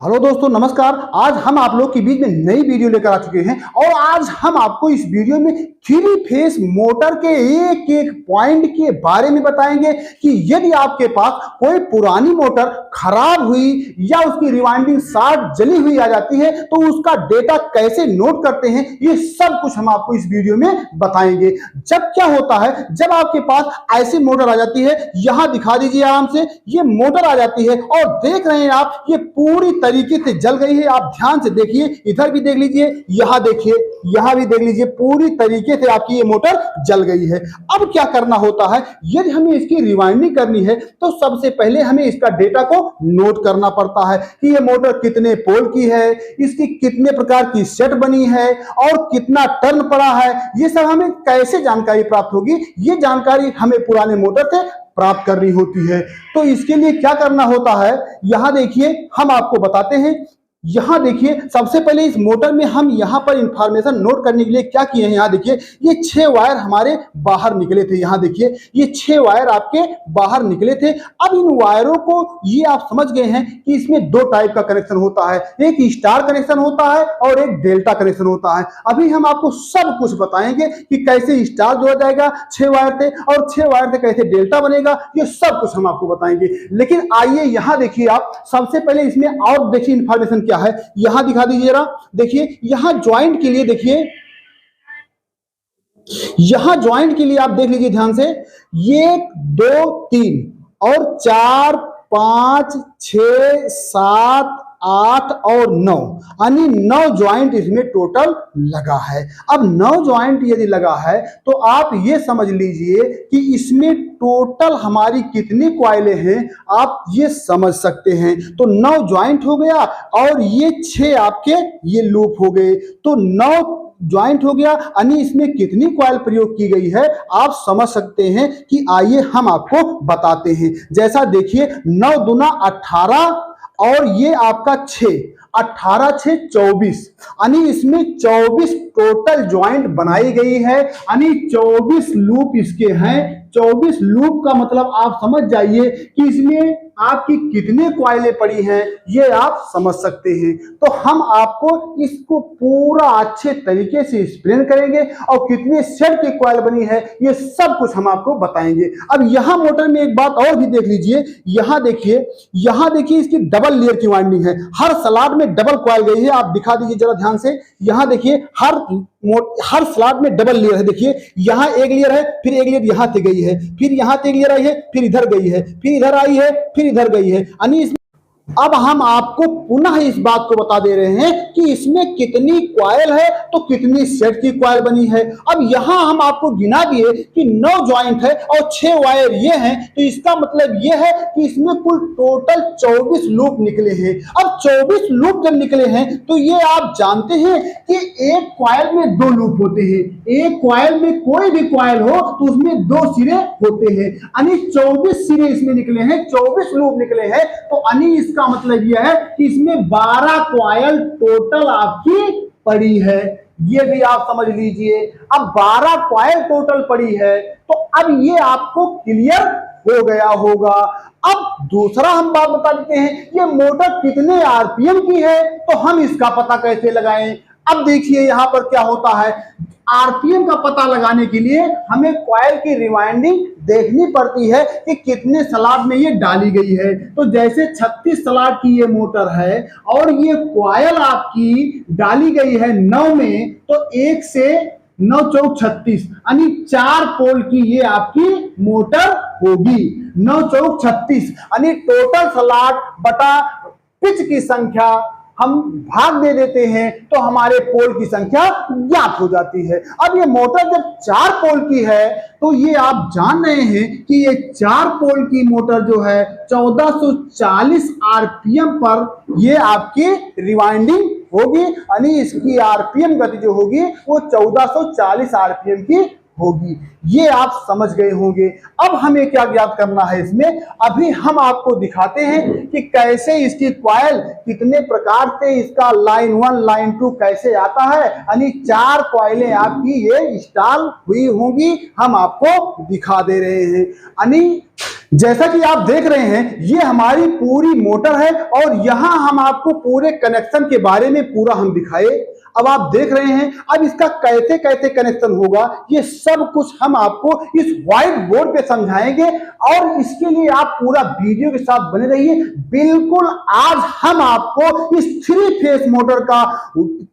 Hello दोस्तों, नमस्कार। आज हम आप लोग के बीच में नई वीडियो लेकर आ चुके हैं और आज हम आपको इस वीडियो में थ्री फेस मोटर के एक एक पॉइंट के बारे में बताएंगे कि यदि आपके पास कोई पुरानी मोटर खराब हुई या उसकी रिवाइंडिंग शाफ्ट जली हुई आ जाती है तो उसका डेटा कैसे नोट करते हैं, ये सब कुछ हम आपको इस वीडियो में बताएंगे। जब क्या होता है, जब आपके पास ऐसी मोटर आ जाती है, यहां दिखा दीजिए आराम से, ये मोटर आ जाती है और देख रहे हैं आप, ये पूरी तरीके से जल गई है। आप ध्यान से देखिए, इधर भी देख लीजिए, यहां देखिए, यहां भी देख लीजिए, पूरी तरीके से आपकी ये मोटर जल गई है। अब क्या करना होता है, यदि हमें इसकी रिवाइंडिंग करनी है तो सबसे पहले हमें इसका डेटा को नोट करना पड़ता है कि ये मोटर कितने पोल की है, इसकी कितने प्रकार की सेट बनी है और कितना टर्न पड़ा है। ये सब हमें कैसे जानकारी प्राप्त होगी, ये जानकारी हमें पुराने मोटर से प्राप्त करनी होती है। तो इसके लिए क्या करना होता है, यहां देखिए, हम आपको बताते हैं। यहां देखिए, सबसे पहले इस मोटर में हम यहां पर इंफॉर्मेशन नोट करने के लिए क्या किए हैं, यहां देखिए, ये 6 वायर हमारे बाहर निकले थे। यहां देखिए, ये 6 वायर आपके बाहर निकले थे। अब इन वायरों को ये आप समझ गए हैं कि इसमें 2 टाइप का कनेक्शन होता है, एक स्टार कनेक्शन होता है और एक डेल्टा कनेक्शन होता है। अभी हम आपको सब कुछ बताएंगे कि कैसे स्टार जोड़ा जाएगा 6 वायर से और 6 वायर से कैसे डेल्टा बनेगा, ये सब कुछ हम आपको बताएंगे। लेकिन आइए यहां देखिए, आप सबसे पहले इसमें और देखिए इंफॉर्मेशन क्या है, यहां दिखा दीजिए जरा। देखिए, यहां ज्वाइंट के लिए, देखिए यहां ज्वाइंट के लिए आप देख लीजिए ध्यान से, 1 2 3 और 4 5 6 7 8 और 9, यानी 9 ज्वाइंट इसमें टोटल लगा है। अब 9 ज्वाइंट यदि लगा है तो आप ये समझ लीजिए कि इसमें टोटल हमारी कितनी कॉइलें हैं, आप ये समझ सकते हैं। तो 9 ज्वाइंट हो गया और ये 6 आपके ये लूप हो गए, तो 9 ज्वाइंट हो गया, यानी इसमें कितनी कॉइल प्रयोग की गई है आप समझ सकते हैं। कि आइए हम आपको बताते हैं। जैसा देखिए, 9 दूना 18 और ये आपका 6, 18 6 24, यानी इसमें 24 टोटल ज्वाइंट बनाई गई है, यानी 24 लूप इसके हैं। 24 लूप का मतलब आप समझ जाइए कि इसमें आपकी कितने कॉइलें पड़ी हैं, ये आप समझ सकते हैं। तो हम आपको इसको पूरा अच्छे तरीके से एक्सप्लेन करेंगे और कितने सेट की कॉइल बनी है, ये सब कुछ हम आपको बताएंगे। अब यहां मोटर में एक बात और भी देख लीजिए, यहां देखिए, यहां देखिए, इसकी डबल लेयर की वाइंडिंग है, हर स्लॉट में डबल कॉइल गई है। आप दिखा दीजिए जरा ध्यान से, यहां देखिए, हर स्लॉट में डबल लेयर है। देखिए, यहां एक लेयर है, फिर एक लेयर यहां से गई है, फिर यहां से एक लेयर आई है, फिर इधर गई है, फिर इधर आई है, फिर इधर गई है, यानी अब हम आपको पुनः इस बात को बता दे रहे हैं कि इसमें कितनी कॉइल है तो कितनी सेट की कॉइल बनी है। अब यहां हम आपको गिना दिए कि 9 ज्वाइंट है और 6 वायर ये हैं, तो इसका मतलब ये है कि इसमें कुल टोटल 24 लूप निकले हैं। अब 24 लूप जब निकले हैं तो ये आप जानते हैं कि एक कॉइल में 2 लूप होते हैं। एक कॉइल में कोई भी कॉइल हो तो उसमें 2 सिरे होते हैं, यानी 24 सिरे इसमें निकले हैं, 24 लूप निकले हैं। तो यानी इसका मतलब यह है कि इसमें 12 कॉइल टोटल आपकी पड़ी है, ये भी आप समझ लीजिए। अब 12 कॉइल टोटल पड़ी है, तो अब ये आपको क्लियर हो गया होगा। अब दूसरा हम बात बता देते हैं, ये मोटर कितने आरपीएम की है तो हम इसका पता कैसे लगाएं। अब देखिए यहां पर क्या होता है, आरपीएम का पता लगाने के लिए हमें कॉइल की रिवाइंडिंग देखनी पड़ती है कि कितने स्लॉट में ये डाली गई है। तो जैसे 36 स्लॉट की ये मोटर है और ये कॉइल आपकी डाली गई है 9 में, तो 1 से 9 चौक 36, यानी 4 पोल की ये आपकी मोटर होगी। 9 चौक 36, यानी टोटल स्लॉट बटा पिच की संख्या हम भाग दे देते हैं तो हमारे पोल की संख्या ज्ञात हो जाती है। अब ये मोटर जब 4 पोल की है तो ये आप जान रहे हैं कि ये 4 पोल की मोटर जो है 1440 आरपीएम पर ये आपकी रिवाइंडिंग होगी, यानी इसकी आरपीएम गति जो होगी वो 1440 आरपीएम की होगी। ये आप समझ गए होंगे। अब हमें क्या ज्ञात करना है इसमें, अभी हम आपको दिखाते हैं कि कैसे इसकी कॉइल कितने प्रकार से, इसका लाइन 1 लाइन 2 कैसे आता है, यानी 4 कॉइलें आपकी ये इंस्टॉल हुई होंगी, हम आपको दिखा दे रहे हैं। यानी जैसा कि आप देख रहे हैं ये हमारी पूरी मोटर है और यहां हम आपको पूरे कनेक्शन के बारे में पूरा हम दिखाए। अब आप देख रहे हैं अब इसका कैसे कैसे कनेक्शन होगा ये सब कुछ हम आपको इस व्हाइट बोर्ड पे समझाएंगे और इसके लिए आप पूरा वीडियो के साथ बने रहिए। बिल्कुल आज हम आपको इस 3 फेस मोटर का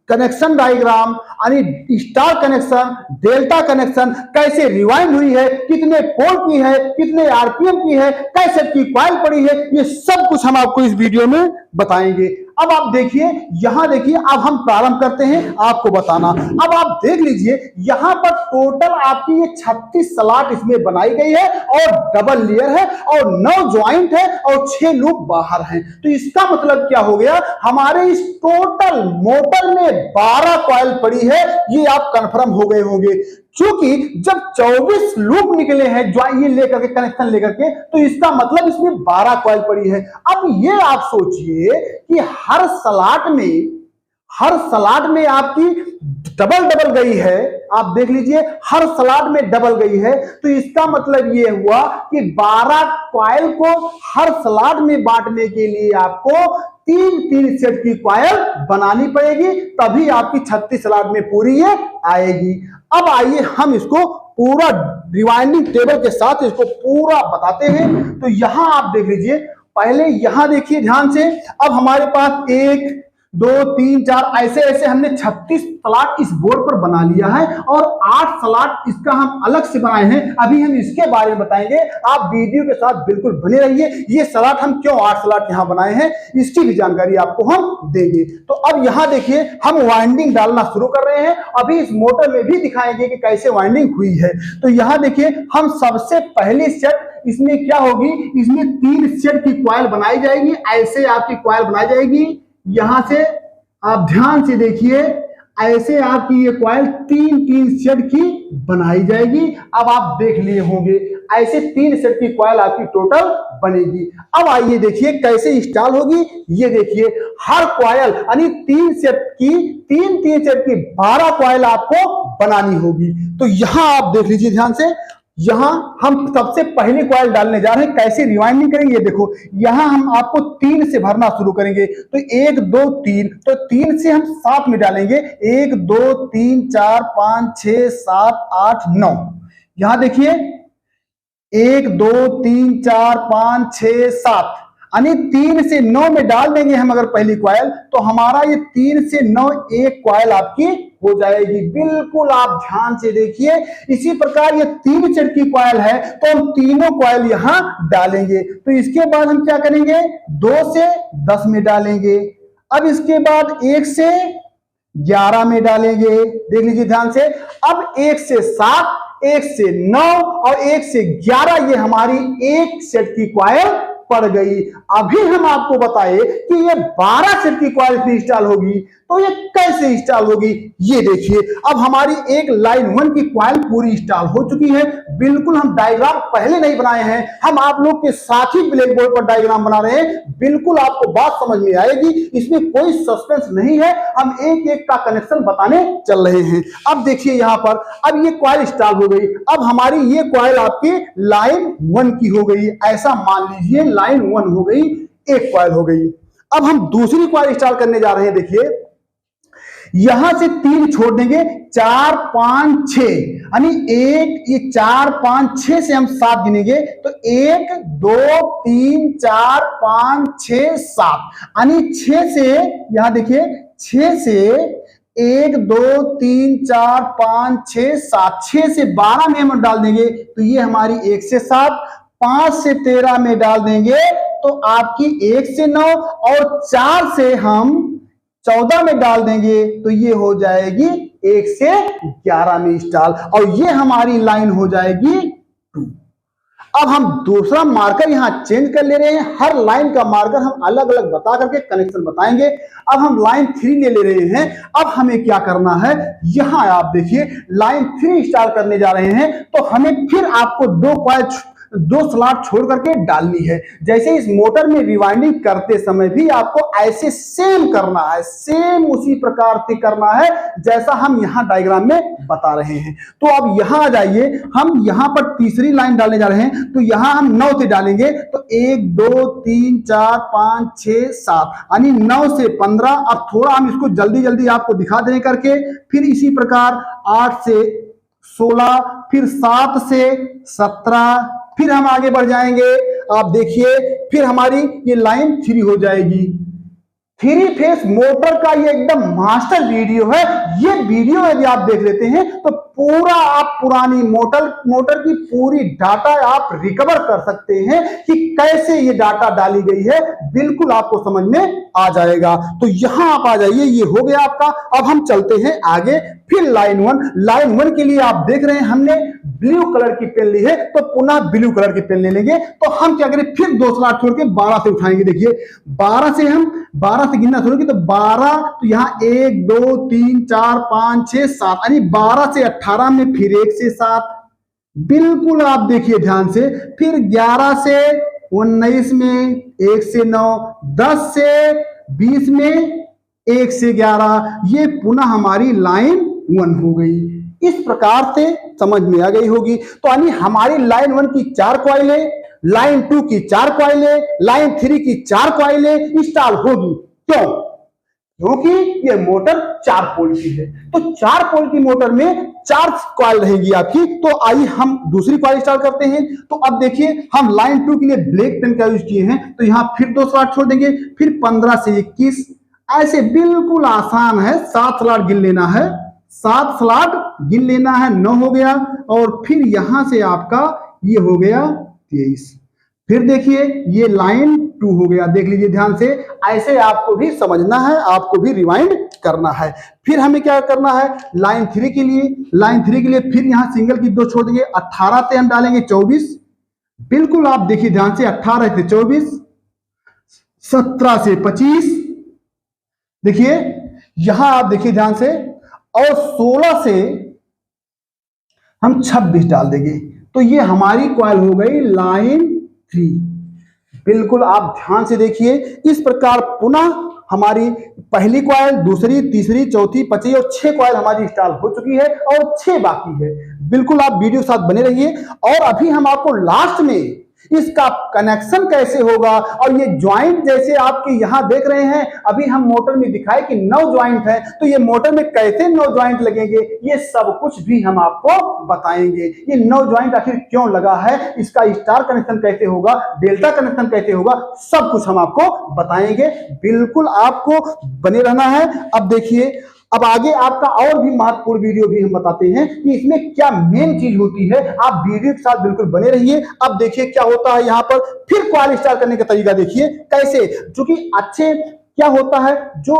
कनेक्शन डायग्राम यानी स्टार कनेक्शन, डेल्टा कनेक्शन, कैसे रिवाइंड हुई है, कितने पोल की है, कितने आरपीएम की है, कैसे की कॉइल पड़ी है, ये सब कुछ हम आपको इस वीडियो में बताएंगे। अब आप देखिए यहां देखिए अब हम प्रारंभ करते हैं आपको बताना। अब आप देख लीजिए यहां पर टोटल आपकी ये 36 स्लॉट इसमें बनाई गई है और डबल लेयर है और 9 ज्वाइंट है और 6 लूप बाहर हैं। तो इसका मतलब क्या हो गया, हमारे इस टोटल मोटर में 12 कॉइल पड़ी है, ये आप कंफर्म हो गए होंगे। क्योंकि जब 24 लूप निकले हैं ये लेकर के कनेक्शन लेकर के, तो इसका मतलब इसमें 12 कॉइल पड़ी है। अब ये आप सोचिए कि हर स्लॉट में आपकी डबल डबल गई है। आप देख लीजिए हर स्लॉट में डबल गई है, तो इसका मतलब ये हुआ कि 12 कॉइल को हर स्लॉट में बांटने के लिए आपको 3 सेट की कॉइल बनानी पड़ेगी, तभी आपकी 36 स्लॉट में पूरी ये आएगी। अब आइए हम इसको पूरा रिवाइंडिंग टेबल के साथ इसको पूरा बताते हैं। तो यहां आप देख लीजिए, पहले यहां देखिए ध्यान से। अब हमारे पास 1 2 3 4 ऐसे ऐसे हमने 36 स्लॉट इस बोर्ड पर बना लिया है और 8 स्लॉट इसका हम अलग से बनाए हैं। अभी हम इसके बारे में बताएंगे, आप वीडियो के साथ बिल्कुल बने रहिए। ये स्लॉट हम क्यों 8 स्लॉट यहां बनाए हैं इसकी भी जानकारी आपको हम देंगे। तो अब यहां देखिए हम वाइंडिंग डालना शुरू कर रहे हैं, अभी इस मोटर में भी दिखाएंगे कि कैसे वाइंडिंग हुई है। तो यहां देखिए हम सबसे पहली सेट इसमें क्या होगी, इसमें 3 सेट की कॉइल बनाई जाएगी। ऐसे आपकी कॉइल बनाई जाएगी, यहां से आप ध्यान से देखिए, ऐसे आपकी ये कॉइल 3 सेट की बनाई जाएगी। अब आप देख लिए होंगे ऐसे 3 सेट की कॉइल आपकी टोटल बनेगी। अब आइए देखिए कैसे इंस्टॉल होगी। ये देखिए हर कॉइल यानी 3 सेट की 12 कॉइल आपको बनानी होगी। तो यहां आप देख लीजिए ध्यान से, यहां हम सबसे पहली कॉइल डालने जा रहे हैं। कैसे रिवाइंडिंग करेंगे, देखो यहां हम आपको 3 से भरना शुरू करेंगे। तो 1 2 3, तो 3 से हम 7 में डालेंगे। 1 2 3 4 5 6 7 8 9। यहां देखिए 1 2 3 4 5 6 7 यानी 3 से 9 में डाल देंगे हम अगर पहली कॉइल, तो हमारा ये 3 से 9 एक कॉइल आपकी हो जाएगी। बिल्कुल आप ध्यान से देखिए, इसी प्रकार ये 3 सेट की कॉइल है तो हम तीनों कॉइल यहां डालेंगे। तो इसके बाद हम क्या करेंगे, 2 से 10 में डालेंगे। अब इसके बाद 1 से 11 में डालेंगे, देख लीजिए ध्यान से। अब 1 से 7, 1 से 9 और 1 से 11 ये हमारी एक सेट की कॉइल पड़ गई। अभी हम आपको बताए कि ये 12 सेट की कॉइल इंस्टॉल होगी, तो ये कैसे इंस्टॉल होगी ये देखिए। अब हमारी एक लाइन 1 की कॉइल पूरी इंस्टॉल हो चुकी है। बिल्कुल हम डायग्राम पहले नहीं बनाए हैं, हम आप लोग के साथ ही ब्लैक बोर्ड पर डायग्राम बना रहे हैं। बिल्कुल आपको बात समझ में आएगी, इसमें कोई सस्पेंस नहीं है, हम एक एक का कनेक्शन बताने चल रहे हैं। अब देखिए यहां पर, अब ये कॉइल इंस्टॉल हो गई। अब हमारी ये कॉइल आपकी लाइन 1 की हो गई, ऐसा मान लीजिए लाइन 1 हो गई, एक कॉइल हो गई। अब हम दूसरी कॉइल इंस्टॉल करने जा रहे हैं। देखिए यहां से 3 छोड़ देंगे, 4 5 6 यानी 1 ये 4 5 6 से हम 7 गिनेंगे, तो 1 2 3 4 5 6 7 यानी 6 से, यहां देखिए 6 से 1 2 3 4 5 6 7, 6 से 12 में हम डाल देंगे तो ये हमारी 1 से 7, 5 से 13 में डाल देंगे तो आपकी 1 से 9 और 4 से हम 14 में डाल देंगे तो ये हो जाएगी 1 से 11 में इंस्टॉल, और ये हमारी लाइन हो जाएगी 2। अब हम दूसरा मार्कर यहां चेंज कर ले रहे हैं। हर लाइन का मार्कर हम अलग अलग बता करके कनेक्शन बताएंगे। अब हम लाइन 3 ले रहे हैं। अब हमें क्या करना है, यहां आप देखिए लाइन 3 इंस्टॉल करने जा रहे हैं, तो हमें फिर आपको 2 कॉइल 2 स्लॉट छोड़ करके डालनी है। जैसे इस मोटर में रिवाइंडिंग करते समय भी आपको ऐसे सेम करना है, सेम उसी प्रकार से करना है जैसा हम यहाँ डायग्राम में बता रहे हैं। तो अब यहाँ आ जाइए, हम यहाँ पर तीसरी लाइन डालने जा रहे हैं, तो यहाँ हम 9 से डालेंगे, तो 1 2 3 4 5 6 7 यानी 9 से 15। अब थोड़ा हम इसको जल्दी जल्दी आपको दिखा देने करके, फिर इसी प्रकार 8 से 16, फिर 7 से 17, फिर हम आगे बढ़ जाएंगे। आप देखिए फिर हमारी ये लाइन 3 हो जाएगी। 3 फेस मोटर का ये एकदम मास्टर वीडियो है। ये वीडियो यदि आप देख लेते हैं तो पूरा आप पुरानी मोटर की पूरी डाटा आप रिकवर कर सकते हैं कि कैसे ये डाटा डाली गई है, बिल्कुल आपको समझ में आ जाएगा। तो यहां आप आ जाइए, ये हो गया आपका। अब हम चलते हैं आगे, फिर लाइन 1 के लिए आप देख रहे हैं हमने ब्लू कलर की पेन ली है, तो पुनः ब्लू कलर की पेन ले लेंगे। तो हम क्या करें, फिर 2 स्लॉट छोड़ के 12 से उठाएंगे। देखिए 12 से गिनना छोड़ेंगे, तो 12, तो यहाँ 1 2 3 4 5 6 7 यानी 12 से 18 में फिर 1 से 7, बिल्कुल आप देखिए ध्यान से। फिर 11 से 19 में 1 से 9, 10 से 20 में 1 से 11, ये पुनः हमारी लाइन 1 हो गई। इस प्रकार से समझ में आ गई होगी। तो यानी हमारी लाइन 1 की 4 कॉइलें, लाइन 2 की 4 कॉइलें, लाइन 3 की 4 कॉइलें इंस्टॉल होगी। क्यों? क्योंकि ये मोटर 4 पोल की है। तो 4 पोल की मोटर में 4 कॉइल रहेगी आपकी। तो आइए हम दूसरी कॉइल इंस्टॉल करते हैं। तो अब देखिए हम लाइन 2 के लिए ब्लैक पेन का यूज किए हैं, तो यहां फिर 2 स्लॉट छोड़ देंगे, फिर 15 से 21, ऐसे बिल्कुल आसान है। 7 स्लॉट गिन लेना है, 7 स्लॉट गिन लेना है, 9 हो गया। और फिर यहां से आपका ये हो गया 23। फिर देखिए ये लाइन 2 हो गया, देख लीजिए ध्यान से। ऐसे आपको भी समझना है, आपको भी रिवाइंड करना है। फिर हमें क्या करना है, लाइन 3 के लिए फिर यहां सिंगल की 2 छोड़ देंगे, 18 से हम डालेंगे 24, बिल्कुल आप देखिए ध्यान से। 18 से 24, 17 से 25, देखिए यहां आप देखिए ध्यान से, और 16 से हम 26 डाल देंगे। तो ये हमारी कॉइल हो गई लाइन 3। बिल्कुल आप ध्यान से देखिए। इस प्रकार पुनः हमारी पहली कॉइल, दूसरी, तीसरी, चौथी, पांचवी और 6 कॉइल हमारी इंस्टॉल हो चुकी है और 6 बाकी है। बिल्कुल आप वीडियो साथ बने रहिए। और अभी हम आपको लास्ट में इसका कनेक्शन कैसे होगा, और ये ज्वाइंट जैसे आपके यहां देख रहे हैं, अभी हम मोटर में दिखाए कि 9 ज्वाइंट है, तो ये मोटर में कैसे 9 ज्वाइंट लगेंगे, ये सब कुछ भी हम आपको बताएंगे। ये 9 ज्वाइंट आखिर क्यों लगा है, इसका स्टार कनेक्शन कैसे होगा, डेल्टा कनेक्शन कैसे होगा, सब कुछ हम आपको बताएंगे। बिल्कुल आपको बने रहना है। अब देखिए, अब आगे आपका और भी महत्वपूर्ण वीडियो भी हम बताते हैं कि इसमें क्या मेन चीज होती है। आप वीडियो के साथ बिल्कुल बने रहिए। अब देखिए क्या होता है यहाँ पर, फिर कॉइल इंस्टॉल करने का तरीका देखिए कैसे। क्योंकि अच्छे क्या होता है, जो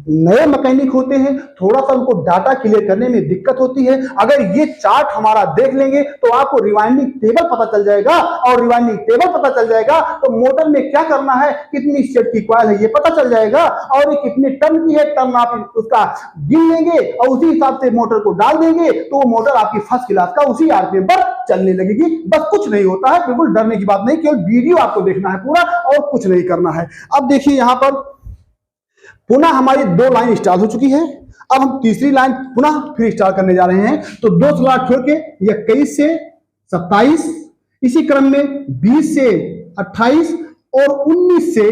नए मैकेनिक होते हैं थोड़ा सा उनको डाटा क्लियर करने में दिक्कत होती है। अगर ये चार्ट हमारा देख लेंगे तो आपको रिवाइंडिंग टेबल पता चल जाएगा, और रिवाइंडिंग टेबल पता चल जाएगा तो मोटर में क्या करना है, कितनी सेट की कॉइल है ये पता चल जाएगा, और ये कितने टर्न की है, टर्न आप उसका गिन लेंगे और उसी हिसाब से मोटर को डाल देंगे, तो वो मोटर आपकी फर्स्ट क्लास का उसी आरपीएम पर चलने लगेगी। बस कुछ नहीं होता है, बिल्कुल डरने की बात नहीं, केवल वीडियो आपको देखना है पूरा और कुछ नहीं करना है। अब देखिए यहाँ पर पुनः हमारी 2 लाइन स्टार्ट हो चुकी है। अब हम तीसरी लाइन पुनः फिर स्टार्ट करने जा रहे हैं। तो 2 स्लॉट छोड़ के 21 से 27, इसी क्रम में 20 से 28 और 19 से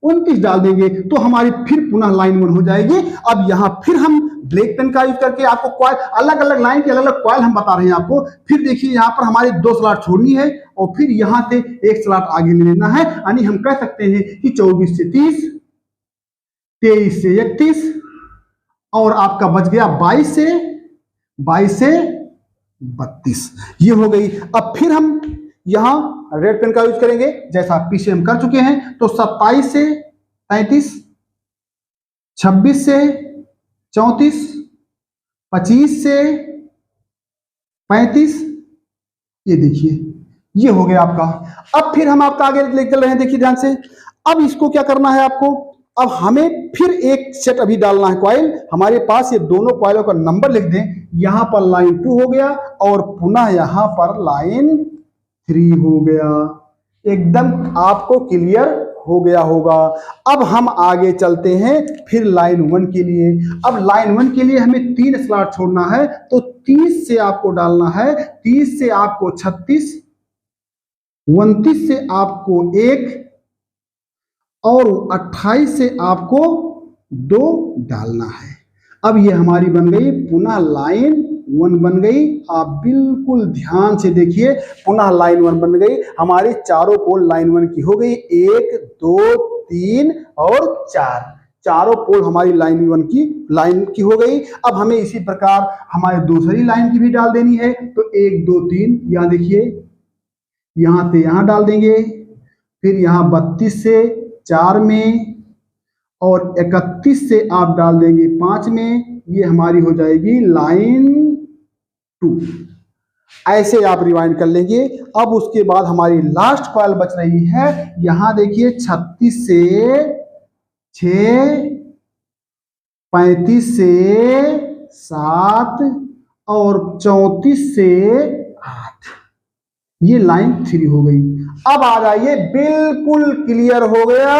29 डाल देंगे, तो हमारी फिर पुनः लाइन 1 हो जाएगी। अब यहां फिर हम ब्लैक पेन का यूज करके आपको कॉइल, अलग अलग लाइन की अलग अलग कॉइल हम बता रहे हैं आपको। फिर देखिए यहां पर हमारी 2 स्लॉट छोड़नी है और फिर यहां से 1 स्लॉट आगे ले लेना है। यानी हम कह सकते हैं कि 24 से 30, 23 से 31 और आपका बच गया 22 से 32, ये हो गई। अब फिर हम यहां रेड पेन का यूज करेंगे जैसा पीछे हम कर चुके हैं। तो 27 से 33, 26 से 34, 25 से 35, ये देखिए ये हो गया आपका। अब फिर हम आपका आगे लेकर चल रहे हैं, देखिए ध्यान से। अब इसको क्या करना है आपको, अब हमें फिर एक सेट अभी डालना है कॉइल। हमारे पास ये दोनों कॉइलों का नंबर लिख दें। यहां पर लाइन 2 हो गया और पुनः यहां पर लाइन 3 हो गया। एकदम आपको क्लियर हो गया होगा। अब हम आगे चलते हैं फिर लाइन 1 के लिए। अब लाइन 1 के लिए हमें 3 स्लॉट छोड़ना है, तो 30 से आपको डालना है, 30 से आपको 36, 29 से आपको 1 और 28 से आपको 2 डालना है। अब ये हमारी बन गई पुनः लाइन 1 बन गई। आप बिल्कुल ध्यान से देखिए, पुनः लाइन 1 बन गई। हमारी चारों पोल लाइन 1 की हो गई, 1 2 3 और 4, चारों पोल हमारी लाइन की हो गई। अब हमें इसी प्रकार हमारी दूसरी लाइन की भी डाल देनी है, तो 1 2 3 यहां देखिए, यहां से यहां डाल देंगे, फिर यहां 32 से 4 में और 31 से आप डाल देंगे 5 में। ये हमारी हो जाएगी लाइन 2। ऐसे आप रिवाइंड कर लेंगे। अब उसके बाद हमारी लास्ट कॉइल बच रही है, यहां देखिए 36 से 6, 35 से 7 और 34 से 8, ये लाइन 3 हो गई। अब आ जाइए, बिल्कुल क्लियर हो गया।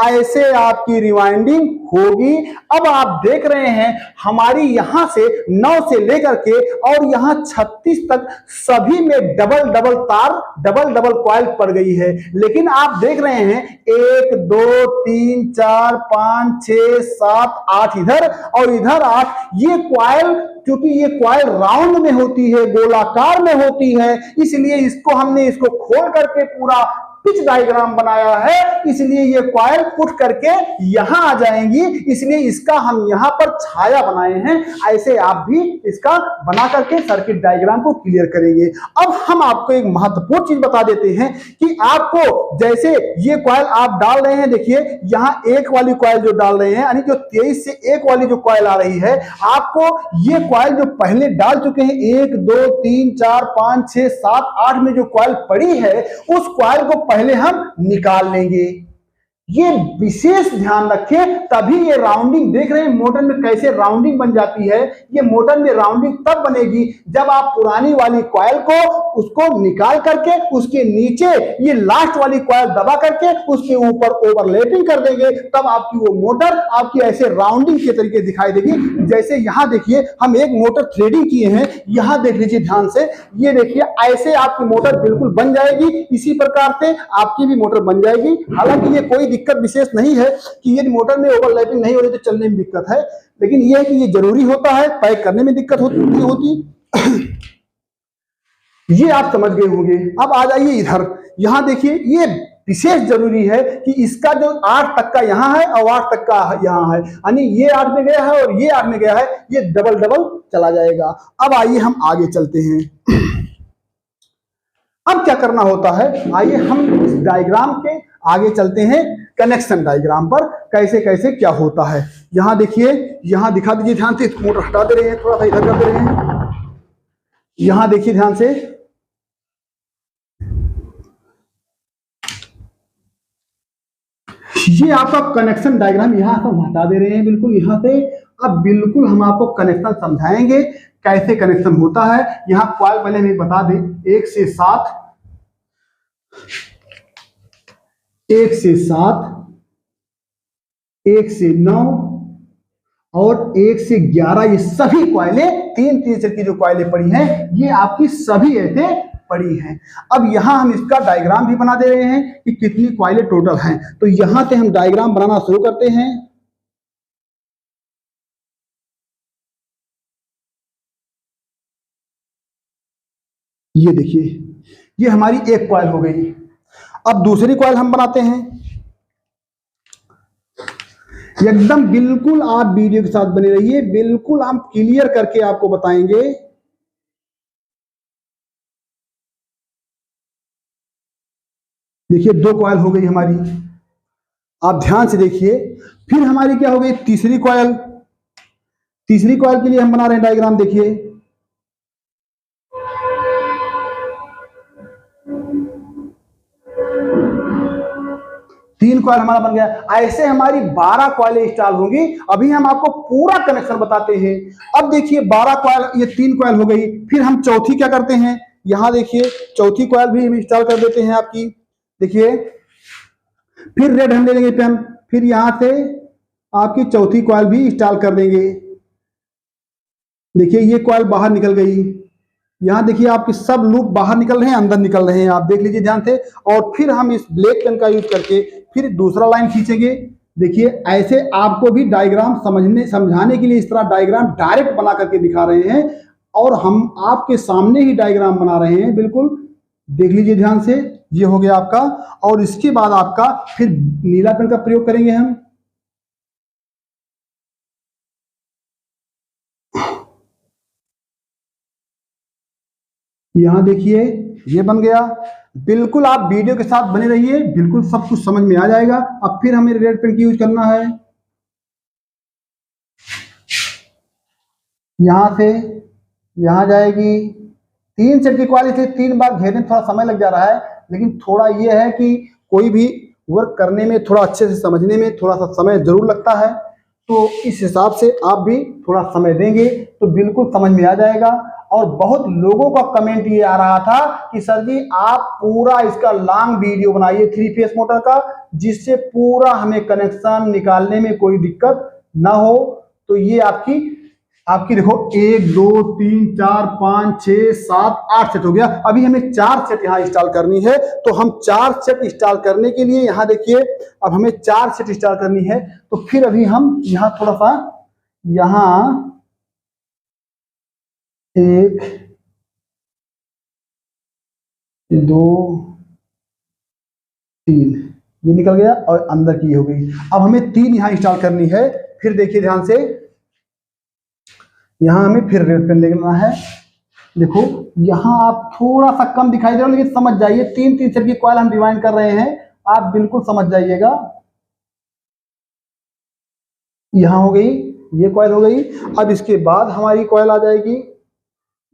ऐसे आपकी रिवाइंडिंग होगी। अब आप देख रहे हैं हमारी यहां से 9 से लेकर के और यहां 36 तक सभी में डबल डबल तार, डबल डबल कॉइल पड़ गई है। लेकिन आप देख रहे हैं 1 2 3 4 5 6 7 8 इधर और इधर 8, ये कॉइल, क्योंकि ये कॉइल राउंड में होती है, गोलाकार में होती है, इसलिए हमने इसको खोल करके पूरा पिच डायग्राम बनाया है। इसलिए ये कॉइल उठ करके यहां आ जाएंगी, इसलिए इसका हम यहां पर छाया बनाए हैं। ऐसे आप भी इसका बना करके सर्किट डायग्राम को क्लियर करेंगे। अब हम आपको एक महत्वपूर्ण चीज बता देते हैं कि आपको जैसे ये कॉइल आप डाल रहे हैं, देखिए यहां 1 वाली कॉइल जो डाल रहे हैं, यानी जो 23 से 1 वाली जो कॉइल आ रही है, आपको ये कॉइल जो पहले डाल चुके हैं 1 2 3 4 5 6 7 8 में जो कॉइल पड़ी है, उस कॉइल को पहले हम निकाल लेंगे। ये विशेष ध्यान रखें, तभी ये राउंडिंग देख रहे हैं मोटर में कैसे राउंडिंग बन जाती है। ये मोटर में राउंडिंग तब बनेगी जब आप पुरानी वाली कॉइल को उसको निकाल करके उसके नीचे ये लास्ट वाली कॉइल दबा करके उसके ऊपर ओवरलैपिंग कर देंगे, तब आपकी वो मोटर आपकी ऐसे राउंडिंग के तरीके दिखाई देगी। जैसे यहां देखिए हम एक मोटर थ्रेडिंग किए हैं, यहां देख लीजिए ध्यान से, ये देखिए ऐसे आपकी मोटर बिल्कुल बन जाएगी। इसी प्रकार से आपकी भी मोटर बन जाएगी। हालांकि ये कोई दिक्कत विशेष नहीं है कि यदि मोटर में ओवरलैपिंग नहीं हो रही तो चलने में दिक्कत है, लेकिन यह है कि ये जरूरी होता है, पैक करने में दिक्कत होती ये आप समझ गए होंगे। अब आ जाइए इधर, यहां देखिए ये विशेष जरूरी है कि इसका जो 8 तक का यहां है और 8 तक का यहां है, यानी ये 8 में गया है और ये 8 में गया है, ये डबल डबल चला जाएगा। अब आइए हम आगे चलते हैं। अब क्या करना होता है, आइए हम इस डायग्राम के आगे चलते हैं, कनेक्शन डायग्राम पर कैसे कैसे क्या होता है। यहां देखिए, यहां दिखा दीजिए ध्यान से, मोटर हटा दे रहे हैं, थोड़ा सा इधर कर दे रहे हैं। यहां देखिए ध्यान से, ये आपका कनेक्शन डायग्राम यहां से हटा दे रहे हैं बिल्कुल यहां से। अब बिल्कुल हम आपको कनेक्शन समझाएंगे कैसे कनेक्शन होता है। यहां कॉइल पहले हमें बता दें, 1 से 7, 1 से 7, 1 से 9 और 1 से 11, ये सभी कॉइलें 3 सेट की जो कॉइलें पड़ी हैं, ये आपकी सभी ऐसे पड़ी हैं। अब यहां हम इसका डायग्राम भी बना दे रहे हैं कि कितनी कॉइलें टोटल हैं। तो यहां से हम डायग्राम बनाना शुरू करते हैं। ये देखिए, ये हमारी एक कॉइल हो गई। अब दूसरी कॉइल हम बनाते हैं। एकदम बिल्कुल आप वीडियो के साथ बने रहिए, बिल्कुल हम क्लियर करके आपको बताएंगे। देखिए 2 कॉइल हो गई हमारी, आप ध्यान से देखिए। फिर हमारी क्या हो गई, तीसरी कॉइल। तीसरी कॉइल के लिए हम बना रहे हैं डायग्राम, देखिए तीन कॉइल हमारा बन गया। ऐसे हमारी 12 कॉइलें इंस्टॉल होंगी। अभी हम आपको पूरा कनेक्शन बताते हैं। अब देखिए 12 कॉइल, ये 3 कॉइल हो गई। फिर हम चौथी क्या करते हैं, यहाँ देखिए चौथी कॉइल भी हम इंस्टॉल कर देते हैं आपकी। देखिए फिर रेड हम ले लेंगे पेन, फिर यहाँ से आपकी चौथी कॉइल भी इंस्टॉल कर देंगे। देखिए ये कॉइल बाहर निकल गई। यहाँ देखिए आपके सब लूप बाहर निकल रहे हैं, अंदर निकल रहे हैं, आप देख लीजिए ध्यान से। और फिर हम इस ब्लैक पेन का यूज करके फिर दूसरा लाइन खींचेंगे। देखिए ऐसे आपको भी डायग्राम समझाने के लिए इस तरह डायग्राम डायरेक्ट बना करके दिखा रहे हैं, और हम आपके सामने ही डायग्राम बना रहे हैं, बिल्कुल देख लीजिए ध्यान से। ये हो गया आपका, और इसके बाद आपका फिर नीला पेन का प्रयोग करेंगे हम। यहां देखिए ये बन गया। बिल्कुल आप वीडियो के साथ बने रहिए, बिल्कुल सब कुछ समझ में आ जाएगा। अब फिर हमें रेड पेन की यूज करना है। यहां से यहां जाएगी 3 सेट की कॉइल, इसलिए 3 बार घेरने में थोड़ा समय लग जा रहा है, लेकिन थोड़ा ये है कि कोई भी वर्क करने में थोड़ा अच्छे से समझने में थोड़ा सा समय जरूर लगता है, तो इस हिसाब से आप भी थोड़ा समय देंगे तो बिल्कुल समझ में आ जाएगा। और बहुत लोगों का कमेंट ये आ रहा था कि सर जी आप पूरा इसका लॉन्ग वीडियो बनाइए 3 फेस मोटर का, जिससे पूरा हमें कनेक्शन निकालने में कोई दिक्कत ना हो। तो ये आपकी देखो 1 2 3 4 5 6 7 8 सेट हो गया। अभी हमें 4 सेट यहाँ इंस्टॉल करनी है, तो हम 4 सेट इंस्टॉल करने के लिए यहाँ देखिए अब हमें 4 सेट इंस्टॉल करनी है। तो फिर अभी हम यहाँ थोड़ा सा यहाँ 1 2 3 ये निकल गया और अंदर की हो गई। अब हमें 3 यहाँ इंस्टॉल करनी है। फिर देखिए ध्यान से, यहां हमें फिर रेड पेन लेना है। देखो यहां आप थोड़ा सा कम दिखाई दे रहा है, लेकिन समझ जाइए 3 सेट की कॉइल हम रिवाइंड कर रहे हैं, आप बिल्कुल समझ जाइएगा। यहां हो गई, ये कॉइल हो गई। अब इसके बाद हमारी कॉइल आ जाएगी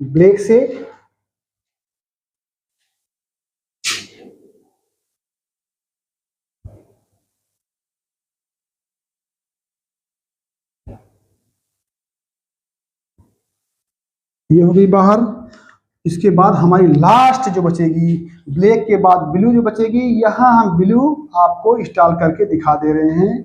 ब्लैक से। ये हो गई बाहर। इसके बाद हमारी लास्ट जो बचेगी, ब्लैक के बाद ब्लू जो बचेगी, यहां हम ब्लू आपको इंस्टॉल करके दिखा दे रहे हैं।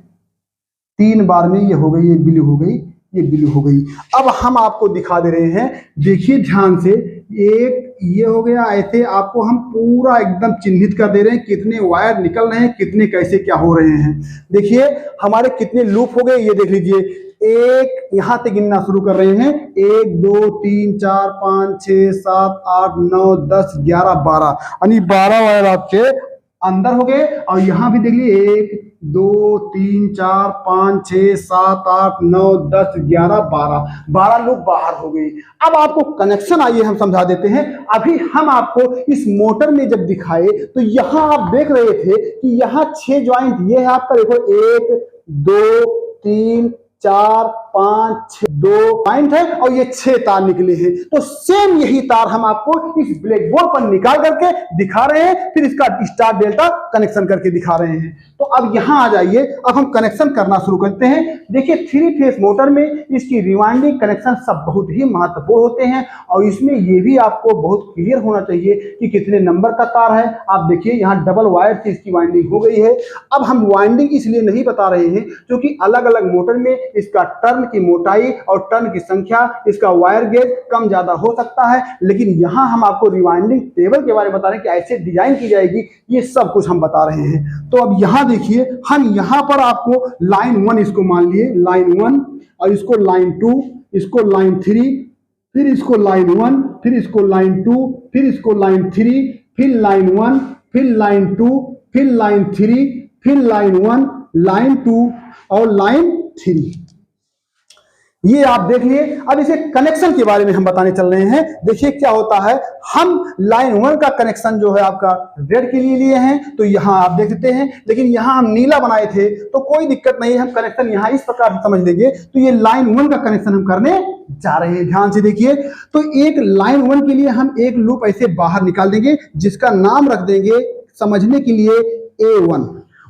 3 बार में ये हो गई, ये ब्लू हो गई, ये ब्लू हो गई। अब हम आपको दिखा दे रहे हैं, देखिए ध्यान से। एक ये हो गया, ऐसे आपको हम पूरा एकदम चिन्हित कर दे रहे हैं कितने वायर निकल रहे हैं, कितने कैसे क्या हो रहे हैं। देखिए हमारे कितने लूप हो गए, ये देख लीजिए। एक यहां से गिनना शुरू कर रहे हैं, 1 2 3 4 5 6 7 8 9 10 11 12, यानी 12 वायर आपके अंदर हो गए। और यहां भी देख लीजिए 1 2 3 4 5 6 7 8 9 10 11 12 लूप बाहर हो गई। अब आपको कनेक्शन आइए हम समझा देते हैं। अभी हम आपको इस मोटर में जब दिखाए तो यहां आप देख रहे थे कि यहां 6 ज्वाइंट, ये है आपका देखो 1 2 3 4 5 6 2 पॉइंट है, और ये 6 तार निकले हैं। तो सेम यही तार हम आपको इस ब्लैक बोर्ड पर निकाल करके दिखा रहे हैं, फिर इसका स्टार डेल्टा कनेक्शन करके दिखा रहे हैं। तो अब यहां आ जाइए, अब हम कनेक्शन करना शुरू करते हैं। देखिए 3 फेस मोटर में इसकी रिवाइंडिंग कनेक्शन सब बहुत ही महत्वपूर्ण होते हैं, और इसमें ये भी आपको बहुत क्लियर होना चाहिए कि कितने नंबर का तार है। आप देखिए यहाँ डबल वायर से इसकी वाइंडिंग हो गई है। अब हम वाइंडिंग इसलिए नहीं बता रहे हैं क्योंकि अलग अलग मोटर में इसका टर्न की मोटाई और टर्न की संख्या, इसका वायर गेज कम ज्यादा हो सकता है, लेकिन यहां हम आपको रिवाइंडिंग टेबल के बारे में बता रहे हैं कि ऐसे डिजाइन की जाएगी, ये सब कुछ हम बता रहे हैं। तो अब यहां देखिए, हम यहां पर आपको लाइन 1 इसको मान लिए लाइन 1, और इसको लाइन 2, इसको लाइन 3, फिर इसको लाइन 1, फिर इसको लाइन 2, फिर इसको लाइन 3, फिर लाइन 1, फिर लाइन 2, फिर लाइन 3, फिर लाइन 1, लाइन 2 और लाइन 3। ये आप देख लिए। अब इसे कनेक्शन के बारे में हम बताने चल रहे हैं। देखिए क्या होता है, हम लाइन 1 का कनेक्शन जो है आपका रेड के लिए लिए हैं, तो यहां आप देख सकते हैं, लेकिन यहां हम नीला बनाए थे तो कोई दिक्कत नहीं है, हम कनेक्शन यहां इस प्रकार से समझ लेंगे। तो ये लाइन 1 का कनेक्शन हम करने जा रहे हैं, ध्यान से देखिए। तो एक लाइन 1 के लिए हम एक लूप ऐसे बाहर निकाल देंगे, जिसका नाम रख देंगे समझने के लिए A1,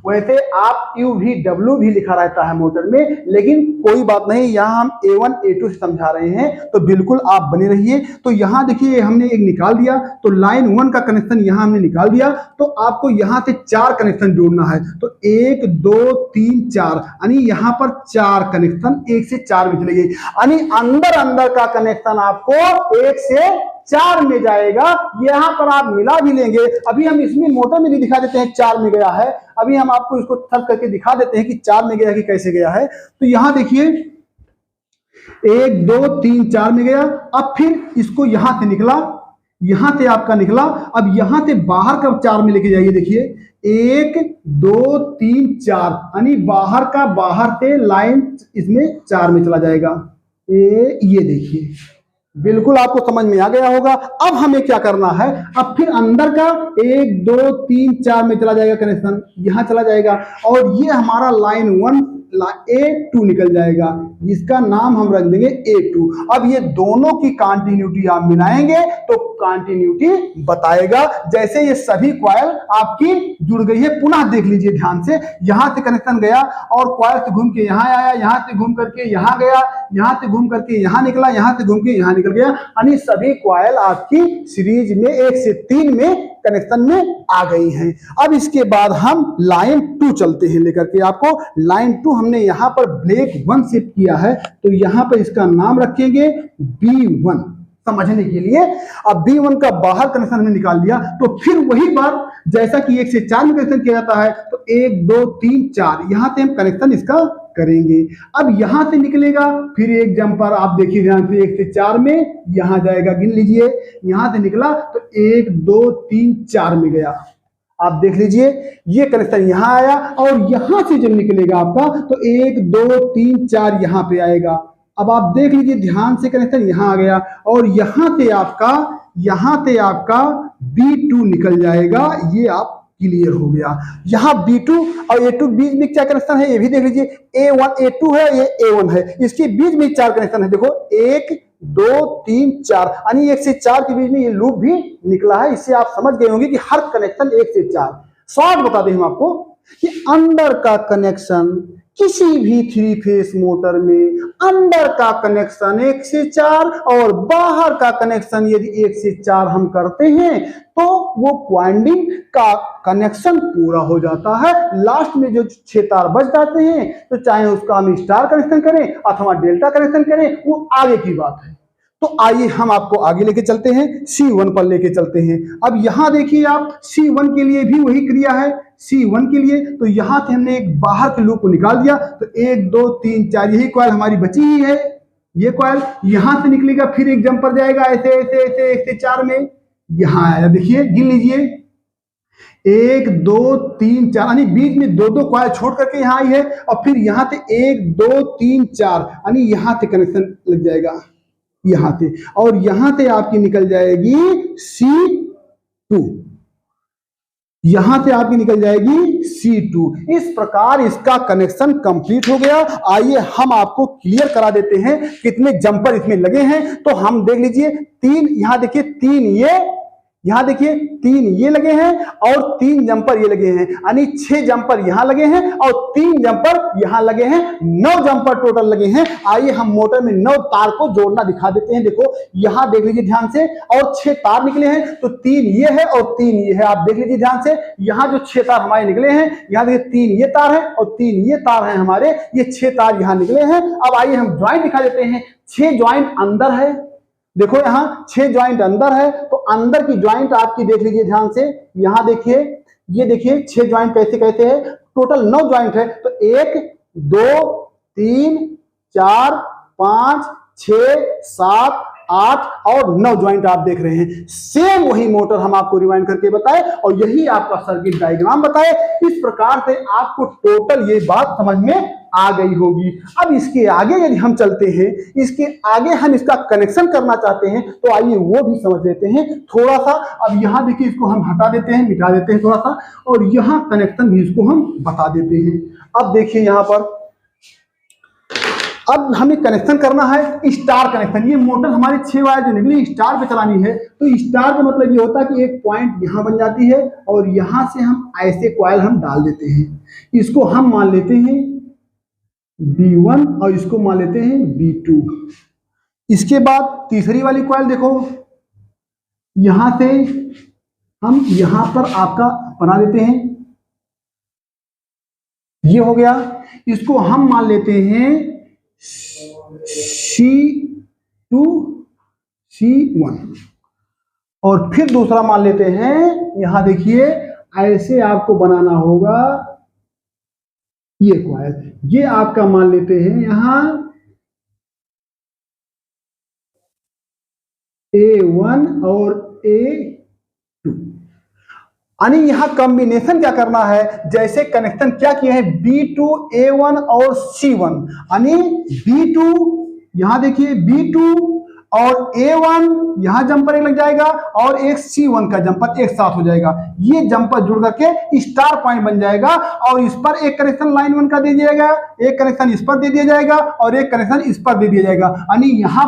वैसे आप UVW भी लिखा रहता है मोटर में, लेकिन कोई बात नहीं, यहाँ हम A1 A2 से समझा रहे हैं, तो बिल्कुल आप बने रहिए। तो यहाँ देखिए हमने एक निकाल दिया, तो लाइन 1 का कनेक्शन यहाँ हमने निकाल दिया, तो आपको यहाँ से 4 कनेक्शन जोड़ना है। तो 1 2 3 4 यानी यहाँ पर 4 कनेक्शन 1 से 4 में चलेगी, यानी अंदर अंदर का कनेक्शन आपको 1 से 4 में जाएगा। यहाँ पर आप मिला भी लेंगे, अभी हम इसमें मोटर में भी दिखा देते हैं 4 में गया है, अभी हम आपको इसको सर्च करके दिखा देते हैं कि 4 में गया कि कैसे गया है। तो यहाँ देखिए 1 2 3 4 में गया, अब फिर इसको यहां से निकला, यहां से आपका निकला, अब यहां से बाहर का 4 में लेके जाइए। देखिए 1 2 3 4 यानी बाहर का बाहर से लाइन इसमें 4 में चला जाएगा। ये देखिए बिल्कुल आपको समझ में आ गया होगा। अब हमें क्या करना है, अब फिर अंदर का 1 2 3 4 में चला जाएगा कनेक्शन, यहां चला जाएगा, और ये हमारा लाइन 1 A2 निकल जाएगा, जिसका नाम हम रख देंगे A2। अब ये दोनों की कंटिन्यूटी आप मिलाएंगे तो कंटिन्यूटी बताएगा। जैसे ये सभी कॉइल आपकी जुड़ गई है, पुनः देख लीजिए ध्यान से, यहां से कनेक्शन गया और कॉइल से घूम के यहां आया, यहां से घूम करके यहां गया, यहां से घूम करके यहां निकला, यहां से घूम के यहां निकल गया, यानी सभी कॉइल आपकी सीरीज में 1 से 3 में कनेक्शन में आ गई हैं। अब इसके बाद हम लाइन 2 चलते हैं लेकर के आपको। लाइन 2 हमने यहां पर ब्लैक 1 शिफ्ट किया है, तो यहां पर इसका नाम रखेंगे B1 समझने के लिए। अब B1 का बाहर कनेक्शन हमने निकाल लिया, तो फिर वही बात जैसा कि 1 से 4 में कनेक्शन किया जाता है, तो 1 2 3 4 यहां से हम कनेक्शन इसका करेंगे। अब यहां से निकलेगा फिर एक जंपर, आप देखिए ध्यान से 1 से 4 में यहां जाएगा, गिन लीजिए, यहां से निकला तो 1 2 3 4 में गया। आप देख लीजिए ये कनेक्शन यहां आया, और यहां से जब निकलेगा आपका तो 1 2 3 4 यहां पे आएगा। अब आप देख लीजिए ध्यान से, कनेक्शन यहां आ गया, और यहां से आपका B2 निकल जाएगा। ये आप क्लियर हो गया। यहां B2 और A2 बीच में क्या कनेक्शन है ये भी देख लीजिए, A1 A2 है, ये A1 है, इसके बीच में 4 कनेक्शन है। देखो 1 2 3 4 यानी 1 से 4 के बीच में ये लूप भी निकला है। इससे आप समझ गए होंगे कि हर कनेक्शन 1 से 4। शॉर्ट बता दें हम आपको कि अंदर का कनेक्शन किसी भी 3 फेस मोटर में अंदर का कनेक्शन 1 से 4 और बाहर का कनेक्शन यदि 1 से 4 हम करते हैं तो वो वाइंडिंग का कनेक्शन पूरा हो जाता है। लास्ट में जो 6 तार बच जाते हैं, तो चाहे उसका हम स्टार कनेक्शन करें अथवा डेल्टा कनेक्शन करें, वो आगे की बात है। तो आइए हम आपको आगे लेके चलते हैं, C1 पर लेके चलते हैं। अब यहां देखिए आप C1 के लिए भी वही क्रिया है। C1 के लिए तो यहां से हमने एक बाहर के लूप को निकाल दिया, तो 1 2 3 4 यही कॉइल हमारी बची ही है। ये कॉइल यहां से निकलेगा, फिर एक जंपर जाएगा ऐसे ऐसे ऐसे 1 से 4 में यहां आया। देखिए गिन लीजिए 1 2 3 4 यानी बीच में 2 कॉइल छोड़ करके यहां आई है, और फिर यहां से 1 2 3 4 यानी यहां से कनेक्शन लग जाएगा यहां से, और यहां से आपकी निकल जाएगी C2, यहां से आपकी निकल जाएगी C2। इस प्रकार इसका कनेक्शन कंप्लीट हो गया। आइए हम आपको क्लियर करा देते हैं कितने जंपर इसमें लगे हैं। तो हम देख लीजिए 3, यहां देखिए 3 ये, यहां देखिए 3 ये लगे हैं और 3 जंपर ये लगे हैं, यानी 6 जंपर यहां लगे हैं और 3 जंपर यहां लगे हैं, 9 जंपर टोटल लगे हैं। आइए हम मोटर में 9 तार को जोड़ना दिखा देते हैं। देखो यहां देख लीजिए ध्यान से, और 6 तार निकले हैं, तो 3 ये है और 3 ये है। आप देख लीजिए ध्यान से, यहां जो 6 तार हमारे निकले हैं, यहां देखिए 3 ये तार है और 3 ये तार है हमारे, ये 6 तार यहां निकले हैं। अब आइए हम ज्वाइंट दिखा देते हैं। 6 ज्वाइंट अंदर है, देखो यहां 6 ज्वाइंट अंदर है, तो अंदर की ज्वाइंट आपकी देख लीजिए ध्यान से। यहां देखिए, ये देखिए 6 ज्वाइंट कैसे कैसे है, टोटल 9 ज्वाइंट है। तो 1 2 3 4 5 6 7 8 और 9 ज्वाइंट आप देख रहे हैं। सेम वही मोटर हम आपको रिवाइंड करके बताए और यही आपका सर्किट डायग्राम बताए। इस प्रकार से आपको टोटल ये बात समझ में आ गई होगी। अब इसके आगे यदि हम चलते हैं, इसके आगे हम इसका कनेक्शन करना चाहते हैं, तो आइए वो भी समझ लेते हैं थोड़ा सा। अब यहां देखिए इसको हम हटा देते हैं, मिटा देते हैं थोड़ा सा, और यहां कनेक्शन भी इसको हम बता देते हैं। अब देखिए यहां पर अब हमें कनेक्शन करना है स्टार कनेक्शन। ये मोटर हमारी 6 वायर जो निकली स्टार पे चलानी है, तो स्टार का मतलब ये होता है कि एक पॉइंट यहां बन जाती है और यहां से हम ऐसे कॉइल हम डाल देते हैं। इसको हम मान लेते हैं B1 और इसको मान लेते हैं B2। इसके बाद तीसरी वाली कॉइल देखो, यहां से हम यहां पर आपका बना देते हैं, ये हो गया। इसको हम मान लेते हैं C2 C1 और फिर दूसरा मान लेते हैं, यहां देखिए ऐसे आपको बनाना होगा ये कॉइल, ये आपका मान लेते हैं यहां A1 और A2। यानी यहां कॉम्बिनेशन क्या करना है, जैसे कनेक्शन क्या किए हैं B2 A1 और C1, यानी B2 यहां देखिए B2 और A1 यहां जंपर एक लग जाएगा और एक C1 का जंपर एक साथ हो जाएगा। ये जंपर जुड़ करके स्टार पॉइंट बन जाएगा और इस पर एक कनेक्शन लाइन 1 का दे दिया जाएगा, एक कनेक्शन इस पर दे दिया जाएगा और एक कनेक्शन इस पर दे दिया जाएगा। यानी यहां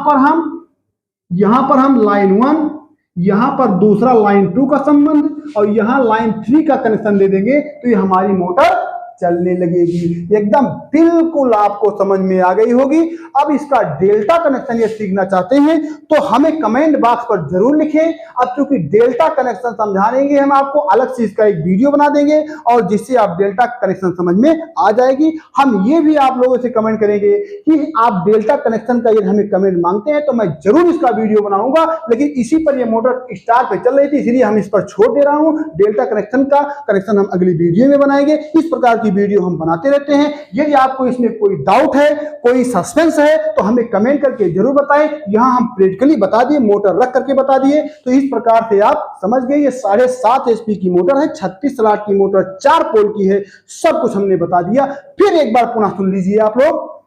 पर हम लाइन 1, यहां पर दूसरा लाइन 2 का संबंध और यहां लाइन 3 का कनेक्शन दे देंगे तो ये हमारी मोटर चलने लगेगी। एकदम बिल्कुल आपको समझ में आ गई होगी। अब इसका डेल्टा कनेक्शन ये सीखना चाहते हैं तो हमें कमेंट बॉक्स पर जरूर लिखें। अब चूंकि डेल्टा कनेक्शन समझाएंगे हम आपको, अलग से इसका एक वीडियो बना देंगे और जिससे आप डेल्टा कनेक्शन समझ में आ जाएगी। हम ये भी आप लोगों से कमेंट करेंगे कि आप डेल्टा कनेक्शन का यदि हमें कमेंट मांगते हैं तो मैं जरूर इसका वीडियो बनाऊंगा, लेकिन इसी पर यह मोटर स्टार पे चल रही थी इसलिए हम इस पर छोड़ दे रहा हूं। डेल्टा कनेक्शन का कनेक्शन हम अगली वीडियो में बनाएंगे। इस प्रकार वीडियो हम बनाते रहते हैं। यदि आपको इसमें कोई डाउट है, कोई सस्पेंस है तो हमें कमेंट करके जरूर बताएं। यहां हम प्रैक्टिकली बता दिए, मोटर रख करके बता दिए, तो इस प्रकार से आप समझ गए। ये 7.5 HP की मोटर है, 36 स्लॉट की मोटर, 4 पोल की है, सब कुछ हमने बता दिया। फिर एक बार पुनः सुन लीजिए आप लोग,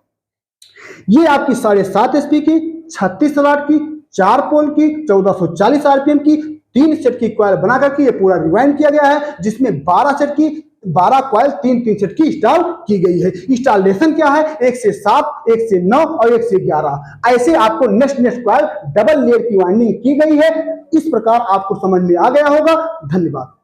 ये आपकी 7.5 HP की, 36 स्लॉट की, 4 पोल की, 1440 RPM की 3 सेट की कॉइल बना करके ये पूरा रिवाइंड किया गया है, जिसमें 12 कॉइल 3 सेट की इंस्टॉल की गई है। इंस्टॉलेशन क्या है, 1 से 7, 1 से 9 और 1 से 11 ऐसे आपको नेक्स्ट कॉइल डबल लेयर की वाइंडिंग की गई है। इस प्रकार आपको समझ में आ गया होगा। धन्यवाद।